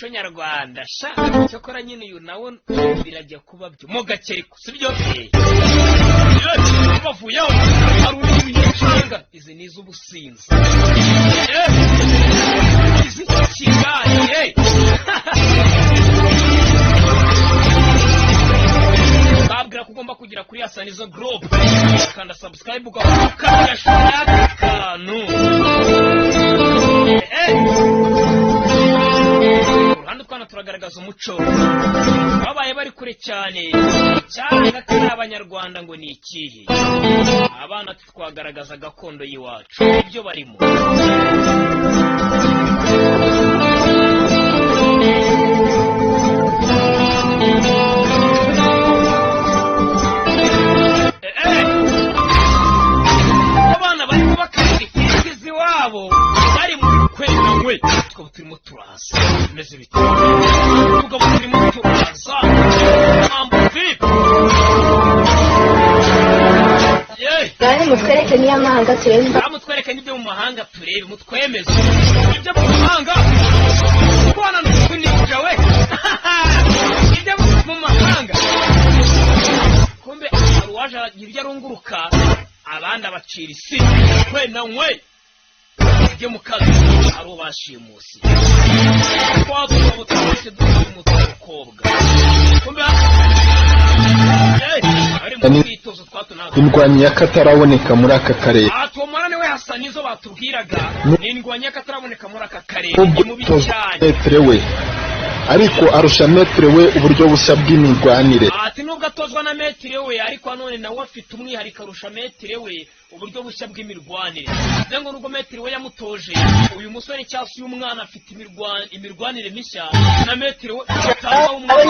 nyarwanda sha cyokora nyine uyu nawo birajya kuba byo mo gake sibyo bavuyeho ari ibicanga izi nizo ubusinzi izi kigaye babwira ko ugomba kugira kuri Asanizo Group kanda subscribe ugakanda share kanu hano twana turagaragaza umuco babaye bari kure cyane cyane kandi abanyarwanda ngo ni ikihe abana twagaragaza gakondo yiwacu ibyo barimo abana bari kubakira ifizi wabo bari mu kwenda we tukaba turimo turaza meze biti tukaba turimo turaza Gari mutwereke niyo mahanga tureba. Mutwereke nibyo mu mahanga turebe mutwemeze. Ibyo mu mahanga. Kwana n'ukunija we. Ibyo mu mahanga. Kumbe aruwaje yirya runguruka abandi abacira isi. Kwe na nkwe. Ibyo mu kazi aro bashimusi. Kwazo butse dukobwa. Kumbe indwanyi y'akataraboneka muri aka karere atomara niwe Asanizo batubwiraga n'indwanyi y'akataraboneka muri aka karere mu bicyane we ariko arusha metre we uburyo bushya bw'imirwanire ati nubwo atozwa na metre we ariko none nawe afite umwihariko arusha metre we uburyo bushya bw'imirwanire ngo nubwo metre we yamutoje uyu musore cyangwa uyu mwana afite imirwanire mishya na metre we atanga umwana